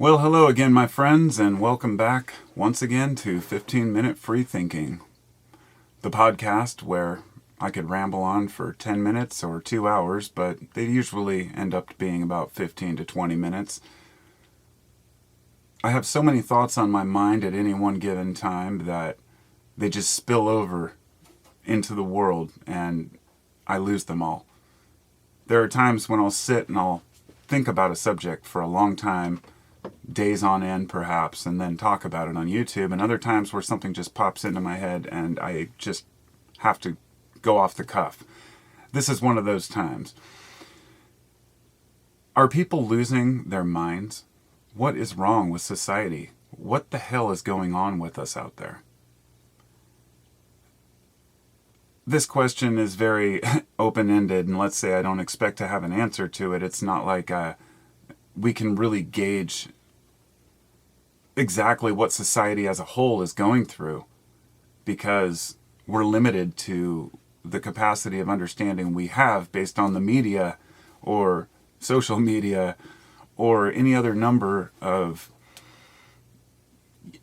Well, hello again, my friends, and welcome back once again to 15-Minute Free Thinking, the podcast where I could ramble on for 10 minutes or 2 hours, but they usually end up being about 15 to 20 minutes. I have so many thoughts on my mind at any one given time that they just spill over into the world and I lose them all. There are times when I'll sit and I'll think about a subject for a long time, days on end perhaps, and then talk about it on YouTube, and other times where something just pops into my head and I just have to go off the cuff. This is one of those times. Are people losing their minds? What is wrong with society? What the hell is going on with us out there? This question is very open-ended, and let's say I don't expect to have an answer to it. It's not like we can really gauge exactly what society as a whole is going through, because we're limited to the capacity of understanding we have based on the media or social media or any other number of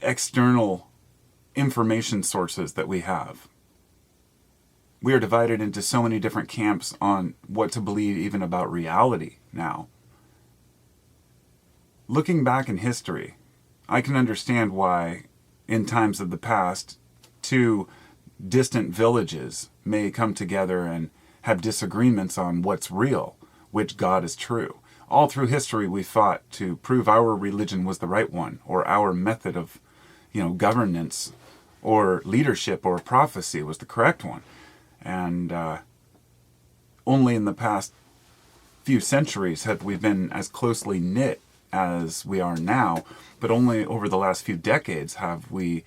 external information sources that we have. We are divided into so many different camps on what to believe even about reality now. Looking back in history, I can understand why, in times of the past, two distant villages may come together and have disagreements on what's real, which God is true. All through history we fought to prove our religion was the right one, or our method of, governance or leadership or prophecy was the correct one. And only in the past few centuries have we been as closely knit as we are now, but only over the last few decades have we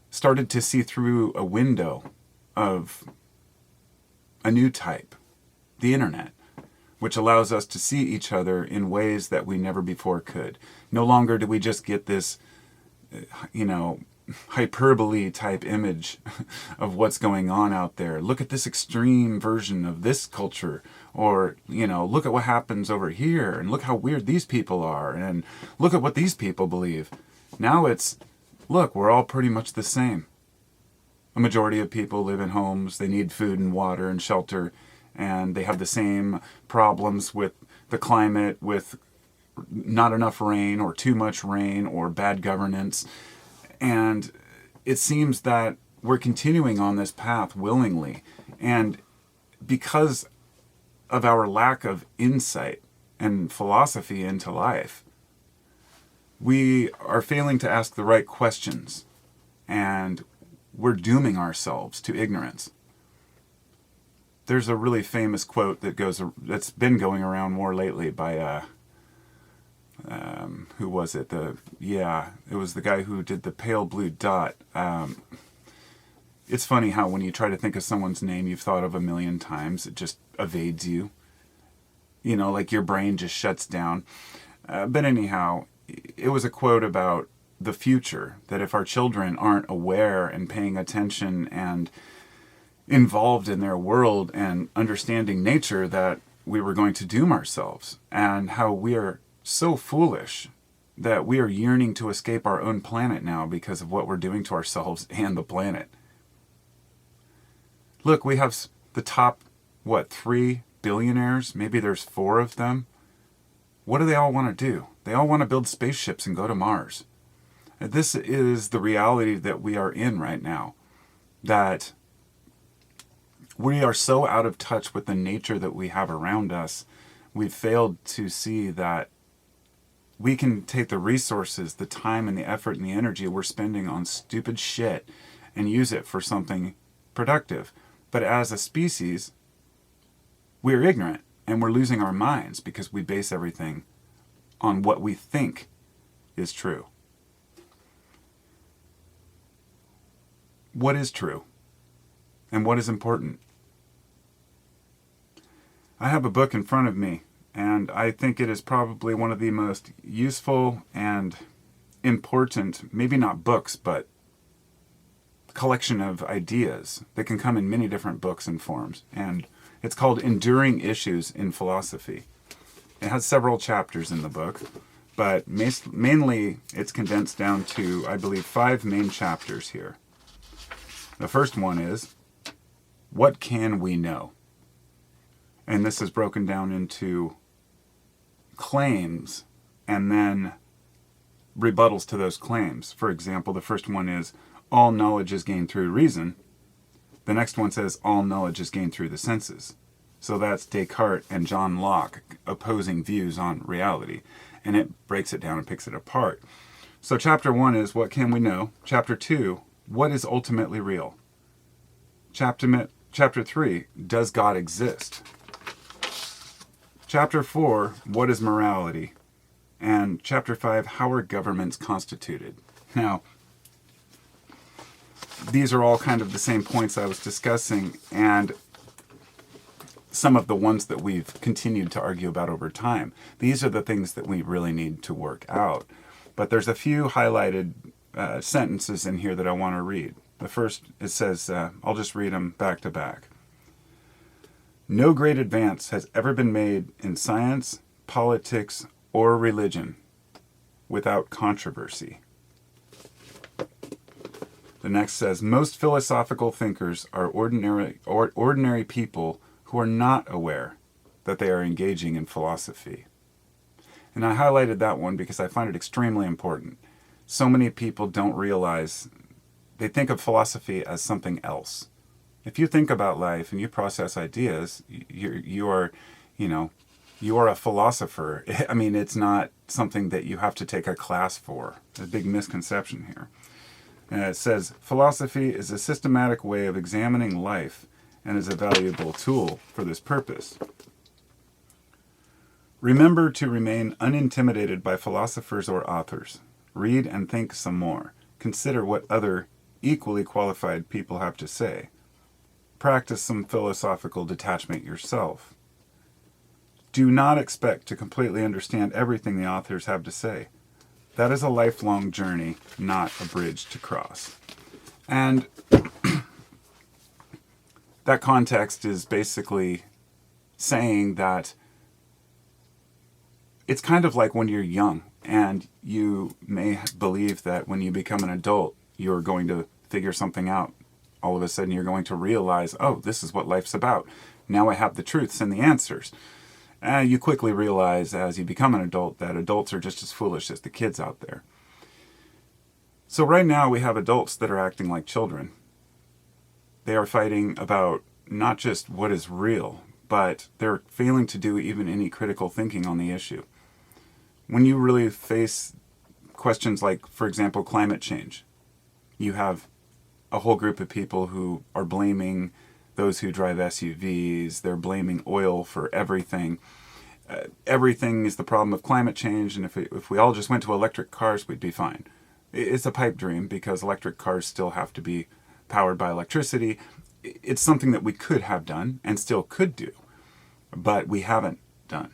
started to see through a window of a new type, the internet, which allows us to see each other in ways that we never before could. No longer do we just get this, hyperbole type image of what's going on out there. Look at this extreme version of this culture, or look at what happens over here, and look how weird these people are, and look at what these people believe. Now it's, look, we're all pretty much the same. A majority of people live in homes, they need food and water and shelter, and they have the same problems with the climate, with not enough rain or too much rain or bad governance. And it seems that we're continuing on this path willingly. And because of our lack of insight and philosophy into life, we are failing to ask the right questions, and we're dooming ourselves to ignorance. There's a really famous quote that's been going around more lately by who was it? It was the guy who did the pale blue dot. It's funny how when you try to think of someone's name you've thought of a million times, it just evades you. Like your brain just shuts down. But anyhow, it was a quote about the future, that if our children aren't aware and paying attention and involved in their world and understanding nature, that we were going to doom ourselves, and how we are so foolish that we are yearning to escape our own planet now because of what we're doing to ourselves and the planet. Look, we have the top, 3 billionaires? Maybe there's 4 of them. What do they all want to do? They all want to build spaceships and go to Mars. This is the reality that we are in right now, that we are so out of touch with the nature that we have around us. We've failed to see that we can take the resources, the time and the effort and the energy we're spending on stupid shit and use it for something productive. But as a species, we're ignorant and we're losing our minds because we base everything on what we think is true. What is true? And what is important? I have a book in front of me, and I think it is probably one of the most useful and important, maybe not books, but collection of ideas that can come in many different books and forms. And it's called Enduring Issues in Philosophy. It has several chapters in the book, But mainly it's condensed down to, I believe, 5 main chapters here. The first one is, what can we know? And this is broken down into claims and then rebuttals to those claims. For example, the first one is, all knowledge is gained through reason. The next one says, all knowledge is gained through the senses. So that's Descartes and John Locke opposing views on reality. And it breaks it down and picks it apart. So chapter 1 is, what can we know? Chapter 2, what is ultimately real? Chapter 3, does God exist? Chapter 4, what is morality? And chapter 5, how are governments constituted? Now, these are all kind of the same points I was discussing, and some of the ones that we've continued to argue about over time. These are the things that we really need to work out. But there's a few highlighted sentences in here that I want to read. The first, it says, I'll just read them back to back. No great advance has ever been made in science, politics, or religion without controversy. The next says, most philosophical thinkers are ordinary people who are not aware that they are engaging in philosophy. And I highlighted that one because I find it extremely important. So many people don't realize, they think of philosophy as something else. If you think about life and you process ideas, you are a philosopher. I mean, it's not something that you have to take a class for. There's a big misconception here. And it says, philosophy is a systematic way of examining life and is a valuable tool for this purpose. Remember to remain unintimidated by philosophers or authors. Read and think some more. Consider what other equally qualified people have to say. Practice some philosophical detachment yourself. Do not expect to completely understand everything the authors have to say. That is a lifelong journey, not a bridge to cross. And that context is basically saying that it's kind of like when you're young and you may believe that when you become an adult, you're going to figure something out. All of a sudden you're going to realize, oh, this is what life's about. Now I have the truths and the answers. And you quickly realize as you become an adult that adults are just as foolish as the kids out there. So right now we have adults that are acting like children. They are fighting about not just what is real, but they're failing to do even any critical thinking on the issue. When you really face questions like, for example, climate change, you have a whole group of people who are blaming those who drive SUVs. They're blaming oil for everything. Everything is the problem of climate change, and if we all just went to electric cars, we'd be fine. It's a pipe dream because electric cars still have to be powered by electricity. It's something that we could have done and still could do, but we haven't done.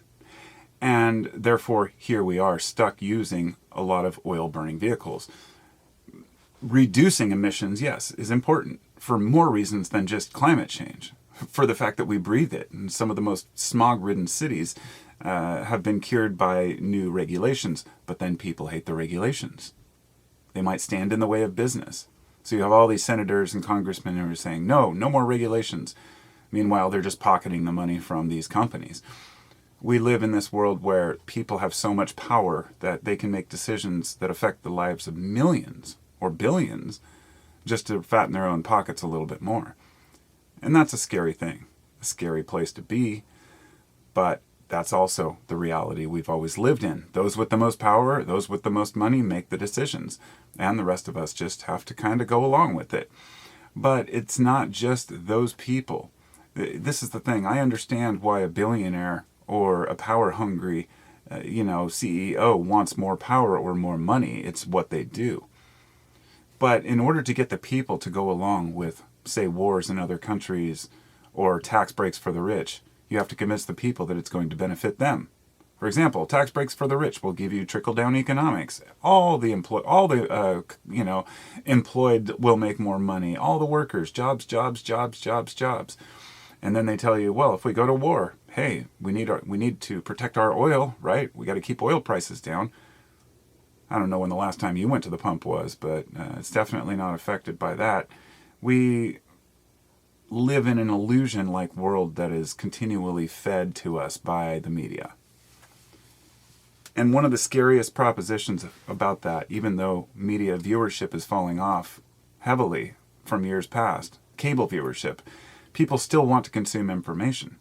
And therefore, here we are stuck using a lot of oil-burning vehicles. Reducing emissions, yes, is important for more reasons than just climate change. For the fact that we breathe it, and some of the most smog-ridden cities have been cured by new regulations, but then people hate the regulations. They might stand in the way of business. So you have all these senators and congressmen who are saying, no more regulations. Meanwhile, they're just pocketing the money from these companies. We live in this world where people have so much power that they can make decisions that affect the lives of millions or billions just to fatten their own pockets a little bit more. And that's a scary thing, a scary place to be, but that's also the reality we've always lived in. Those with the most power, those with the most money make the decisions, and the rest of us just have to kind of go along with it. But it's not just those people. This is the thing. I understand why a billionaire or a power-hungry, CEO wants more power or more money. It's what they do. But in order to get the people to go along with, say, wars in other countries or tax breaks for the rich, you have to convince the people that it's going to benefit them. For example, tax breaks for the rich will give you trickle-down economics. All the employed will make more money. All the workers, jobs. And then they tell you, well, if we go to war, hey, we need to protect our oil, right? We got to keep oil prices down. I don't know when the last time you went to the pump was, but it's definitely not affected by that. We live in an illusion-like world that is continually fed to us by the media. And one of the scariest propositions about that, even though media viewership is falling off heavily from years past, cable viewership, people still want to consume information.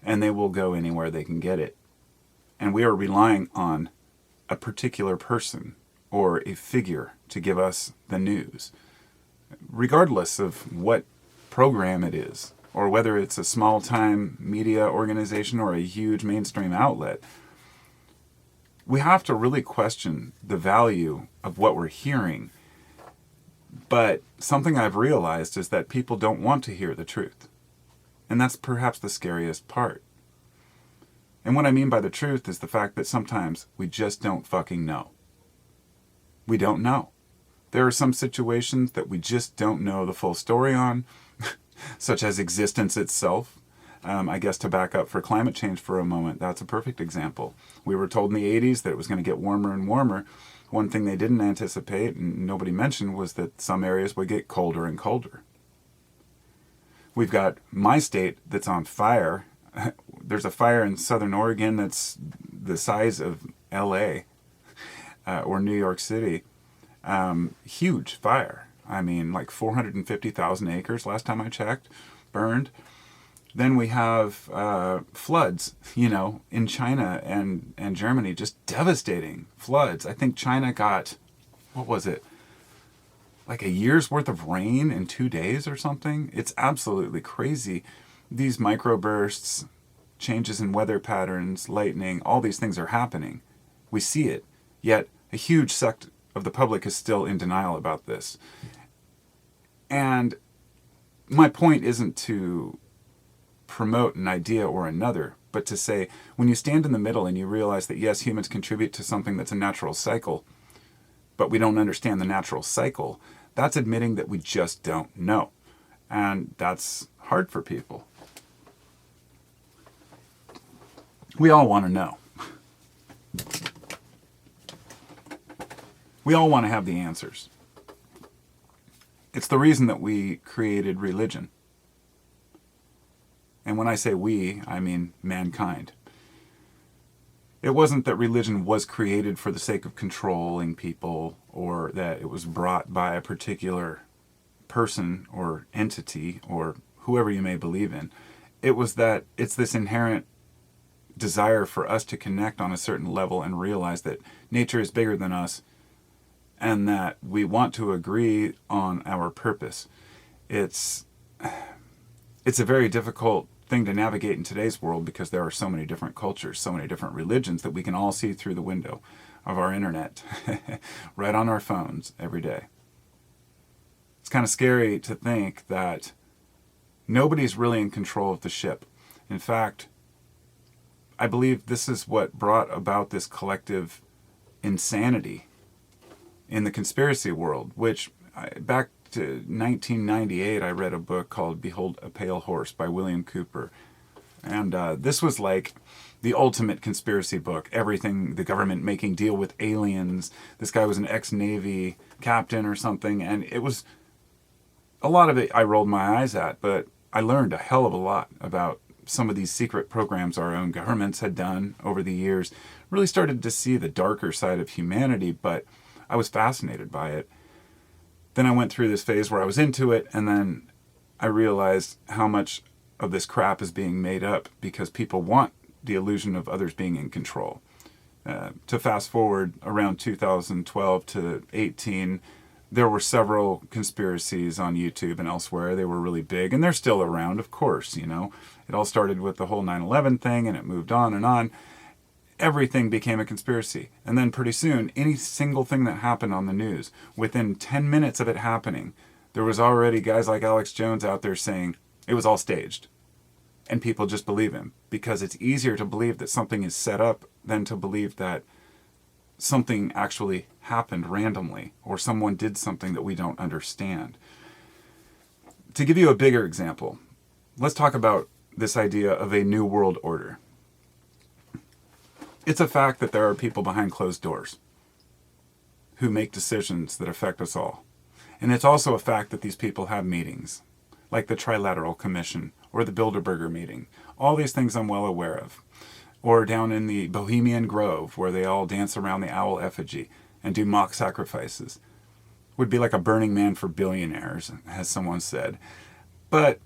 And they will go anywhere they can get it. And we are relying on a particular person or a figure to give us the news, regardless of what program it is, or whether it's a small-time media organization or a huge mainstream outlet. We have to really question the value of what we're hearing. But something I've realized is that people don't want to hear the truth. And that's perhaps the scariest part. And what I mean by the truth is the fact that sometimes we just don't fucking know. We don't know. There are some situations that we just don't know the full story on, such as existence itself. I guess to back up for climate change for a moment, that's a perfect example. We were told in the 80s that it was going to get warmer and warmer. One thing they didn't anticipate, and nobody mentioned, was that some areas would get colder and colder. We've got my state that's on fire. There's a fire in southern Oregon that's the size of LA or New York City. Huge fire. I mean, like 450,000 acres last time I checked, burned. Then we have floods, in China and Germany, just devastating floods. I think China got, what was it? Like a year's worth of rain in 2 days or something. It's absolutely crazy. These microbursts, changes in weather patterns, lightning, all these things are happening. We see it. Yet a huge sect of the public is still in denial about this. And my point isn't to promote an idea or another, but to say, when you stand in the middle and you realize that yes, humans contribute to something that's a natural cycle, but we don't understand the natural cycle, that's admitting that we just don't know. And that's hard for people. We all want to know. We all want to have the answers. It's the reason that we created religion. And when I say we, I mean mankind. It wasn't that religion was created for the sake of controlling people, or that it was brought by a particular person or entity or whoever you may believe in. It was that it's this inherent desire for us to connect on a certain level and realize that nature is bigger than us and that we want to agree on our purpose. It's a very difficult thing to navigate in today's world because there are so many different cultures, so many different religions that we can all see through the window of our internet, right on our phones every day. It's kind of scary to think that nobody's really in control of the ship. In fact, I believe this is what brought about this collective insanity in the conspiracy world, which back to 1998, I read a book called Behold a Pale Horse by William Cooper. And this was like the ultimate conspiracy book. Everything, the government making deal with aliens. This guy was an ex-Navy captain or something. And it was, a lot of it I rolled my eyes at, but I learned a hell of a lot about some of these secret programs our own governments had done over the years. Really started to see the darker side of humanity, but I was fascinated by it. Then I went through this phase where I was into it, and then I realized how much of this crap is being made up because people want the illusion of others being in control. To fast forward around 2012 to 18, there were several conspiracies on YouTube and elsewhere. They were really big, and they're still around, of course, It all started with the whole 9/11 thing, and it moved on and on. Everything became a conspiracy. And then pretty soon, any single thing that happened on the news, within 10 minutes of it happening, there was already guys like Alex Jones out there saying it was all staged. And people just believe him because it's easier to believe that something is set up than to believe that something actually happened randomly or someone did something that we don't understand. To give you a bigger example, let's talk about this idea of a new world order. It's a fact that there are people behind closed doors who make decisions that affect us all. And it's also a fact that these people have meetings, like the Trilateral Commission or the Bilderberger meeting. All these things I'm well aware of. Or down in the Bohemian Grove, where they all dance around the owl effigy and do mock sacrifices. Would be like a Burning Man for billionaires, as someone said. But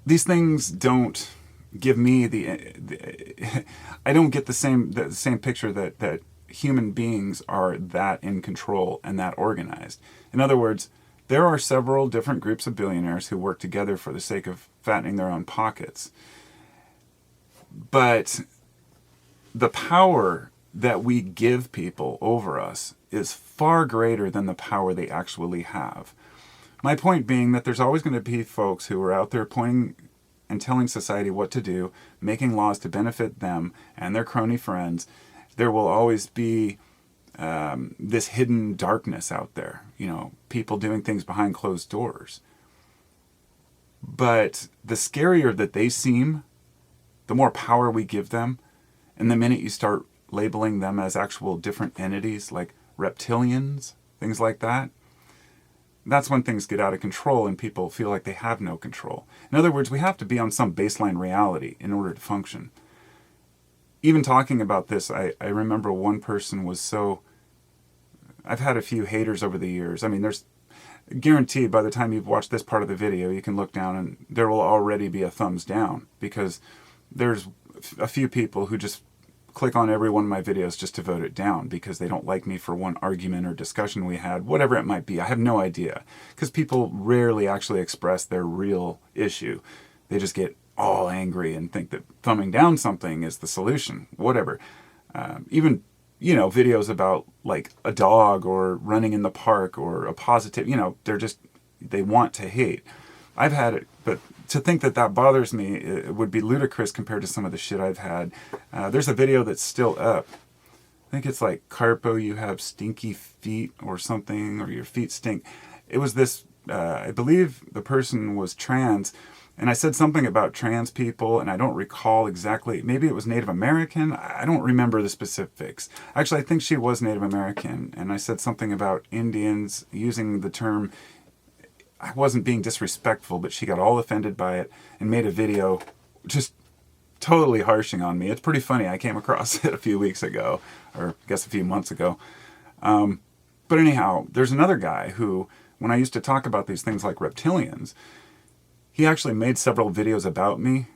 these things don't give me I don't get the same picture that human beings are that in control and that organized. In other words, there are several different groups of billionaires who work together for the sake of fattening their own pockets. But the power that we give people over us is far greater than the power they actually have. My point being that there's always going to be folks who are out there pointing and telling society what to do, making laws to benefit them and their crony friends. There will always be this hidden darkness out there, people doing things behind closed doors. But the scarier that they seem, the more power we give them, and the minute you start labeling them as actual different entities like reptilians, things like that, that's when things get out of control and people feel like they have no control. In other words, we have to be on some baseline reality in order to function. Even talking about this, I remember one person was so... I've had a few haters over the years. I mean, there's guaranteed by the time you've watched this part of the video, you can look down and there will already be a thumbs down, because there's a few people who just click on every one of my videos just to vote it down because they don't like me for one argument or discussion we had, whatever it might be. I have no idea, because people rarely actually express their real issue. They just get all angry and think that thumbing down something is the solution, whatever. Even, videos about like a dog or running in the park or a positive, they want to hate. I've had it, but to think that bothers me, it would be ludicrous compared to some of the shit I've had. There's a video that's still up. I think it's like, Carpo, you have stinky feet or something, or your feet stink. It was this, I believe the person was trans, and I said something about trans people, and I don't recall exactly. Maybe it was Native American. I don't remember the specifics. Actually, I think she was Native American, and I said something about Indians using the term. I wasn't being disrespectful, but she got all offended by it and made a video just totally harshing on me. It's pretty funny. I came across it a few weeks ago, or I guess a few months ago. But anyhow, there's another guy who, when I used to talk about these things like reptilians, he actually made several videos about me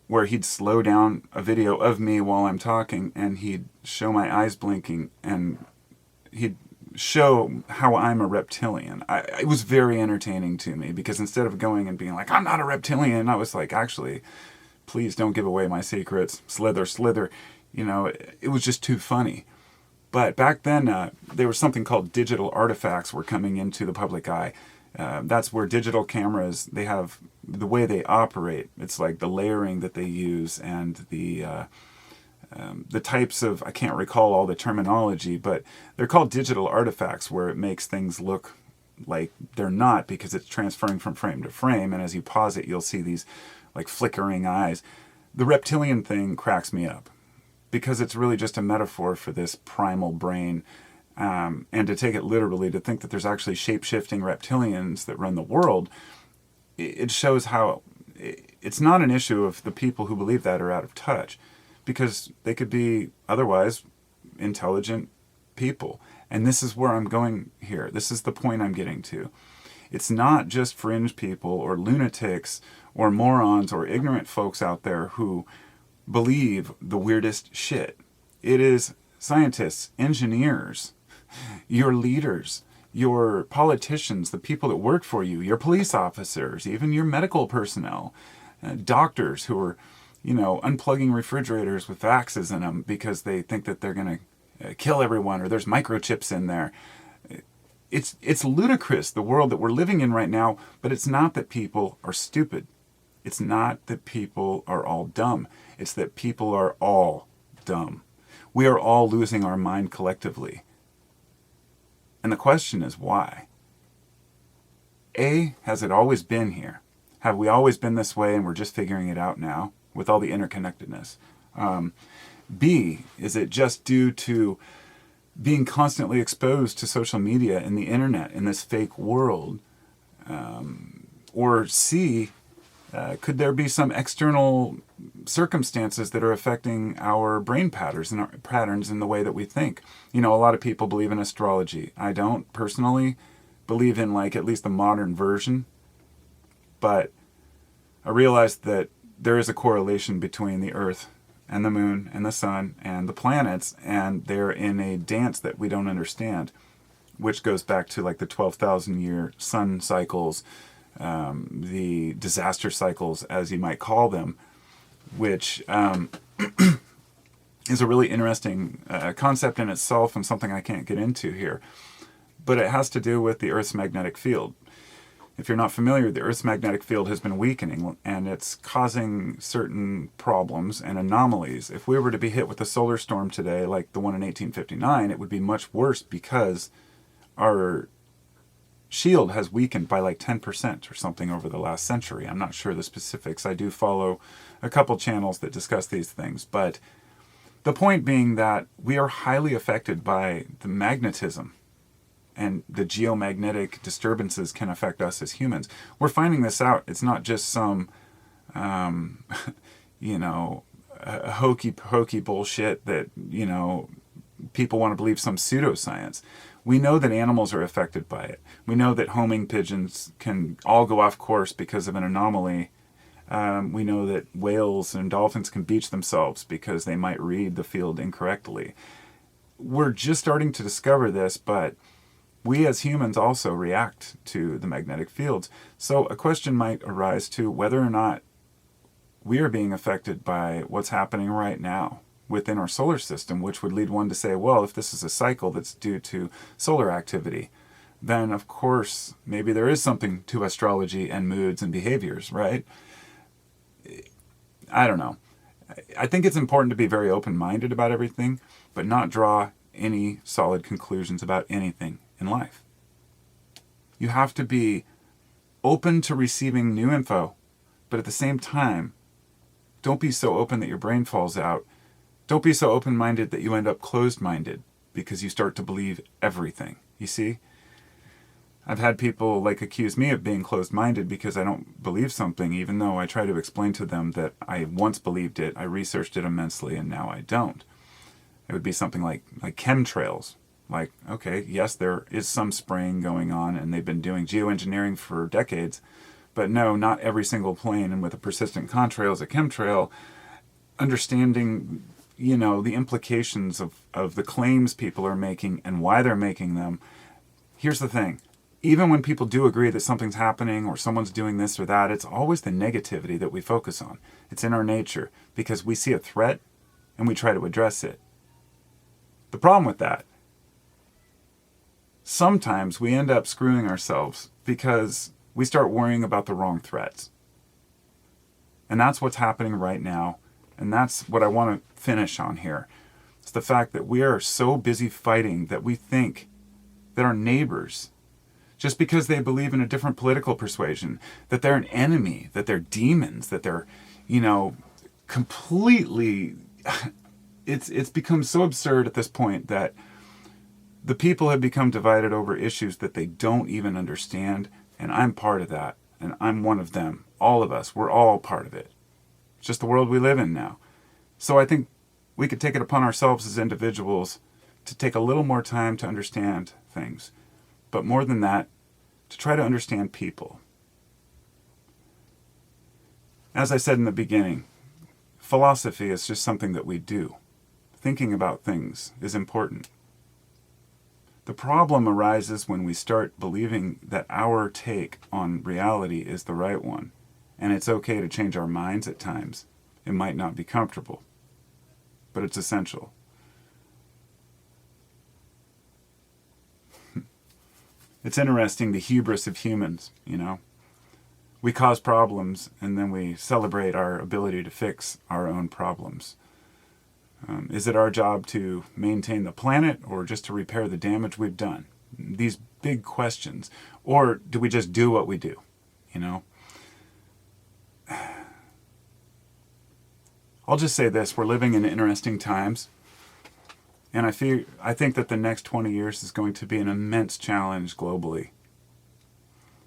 where he'd slow down a video of me while I'm talking and he'd show my eyes blinking and he'd show how I'm a reptilian. It was very entertaining to me, because instead of going and being like, I'm not a reptilian, I was like, actually, please don't give away my secrets. Slither, slither. It was just too funny. But back then, there was something called digital artifacts were coming into the public eye. That's where digital cameras, they have the way they operate. It's like the layering that they use and the types of, I can't recall all the terminology, but they're called digital artifacts, where it makes things look like they're not, because it's transferring from frame to frame, and as you pause it, you'll see these like flickering eyes. The reptilian thing cracks me up, because it's really just a metaphor for this primal brain, and to take it literally, to think that there's actually shape-shifting reptilians that run the world, it shows how it's not an issue of the people who believe that are out of touch, because they could be otherwise intelligent people. And this is where I'm going here. This is the point I'm getting to. It's not just fringe people or lunatics or morons or ignorant folks out there who believe the weirdest shit. It is scientists, engineers, your leaders, your politicians, the people that work for you, your police officers, even your medical personnel, doctors who are unplugging refrigerators with vaxes in them because they think that they're going to kill everyone, or there's microchips in there. It's ludicrous, the world that we're living in right now, but it's not that people are stupid. It's not that people are all dumb. It's that people are all dumb. We are all losing our mind collectively. And the question is why? A, has it always been here? Have we always been this way and we're just figuring it out now? With all the interconnectedness? B, is it just due to being constantly exposed to social media and the internet in this fake world? Or C, could there be some external circumstances that are affecting our brain patterns and our patterns in the way that we think? A lot of people believe in astrology. I don't personally believe in, at least the modern version, but I realized that there is a correlation between the Earth and the Moon and the Sun and the planets, and they're in a dance that we don't understand, which goes back to the 12,000-year sun cycles, the disaster cycles, as you might call them, which is a really interesting concept in itself and something I can't get into here. But it has to do with the Earth's magnetic field. If you're not familiar, the Earth's magnetic field has been weakening, and it's causing certain problems and anomalies. If we were to be hit with a solar storm today, like the one in 1859, it would be much worse because our shield has weakened by 10% or something over the last century. I'm not sure the specifics. I do follow a couple channels that discuss these things. But the point being that we are highly affected by the magnetism, and the geomagnetic disturbances can affect us as humans. We're finding this out. It's not just some, hokey pokey bullshit that, people want to believe, some pseudoscience. We know that animals are affected by it. We know that homing pigeons can all go off course because of an anomaly. We know that whales and dolphins can beach themselves because they might read the field incorrectly. We're just starting to discover this, but we as humans also react to the magnetic fields. So a question might arise to whether or not we are being affected by what's happening right now within our solar system, which would lead one to say, well, if this is a cycle that's due to solar activity, then of course maybe there is something to astrology and moods and behaviors, right? I don't know. I think it's important to be very open-minded about everything, but not draw any solid conclusions about anything in life. You have to be open to receiving new info, but at the same time, don't be so open that your brain falls out. Don't be so open-minded that you end up closed-minded because you start to believe everything. You see? I've had people accuse me of being closed-minded because I don't believe something, even though I try to explain to them that I once believed it, I researched it immensely, and now I don't. It would be something like chemtrails. Okay, yes, there is some spraying going on, and they've been doing geoengineering for decades, but no, not every single plane, and with a persistent contrail is a chemtrail. Understanding, the implications of the claims people are making and why they're making them. Here's the thing. Even when people do agree that something's happening or someone's doing this or that, it's always the negativity that we focus on. It's in our nature because we see a threat and we try to address it. The problem with that, sometimes we end up screwing ourselves because we start worrying about the wrong threats. And that's what's happening right now. And that's what I want to finish on here. It's the fact that we are so busy fighting that we think that our neighbors, just because they believe in a different political persuasion, that they're an enemy, that they're demons, that they're, completely... It's become so absurd at this point that the people have become divided over issues that they don't even understand, and I'm part of that, and I'm one of them. All of us, we're all part of it. It's just the world we live in now. So I think we could take it upon ourselves as individuals to take a little more time to understand things, but more than that, to try to understand people. As I said in the beginning, philosophy is just something that we do. Thinking about things is important. The problem arises when we start believing that our take on reality is the right one, and it's okay to change our minds at times. It might not be comfortable, but it's essential. It's interesting, the hubris of humans, We cause problems, and then we celebrate our ability to fix our own problems. Is it our job to maintain the planet or just to repair the damage we've done? These big questions. Or do we just do what we do? I'll just say this, we're living in interesting times. And I think that the next 20 years is going to be an immense challenge globally.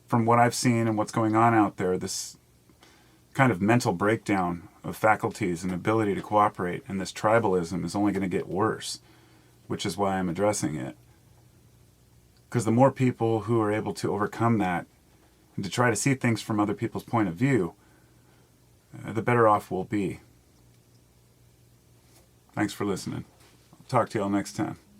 From what I've seen and what's going on out there, this kind of mental breakdown of faculties and ability to cooperate and this tribalism is only going to get worse, which is why I'm addressing it. Because the more people who are able to overcome that and to try to see things from other people's point of view, the better off we'll be. Thanks for listening. Talk to y'all next time.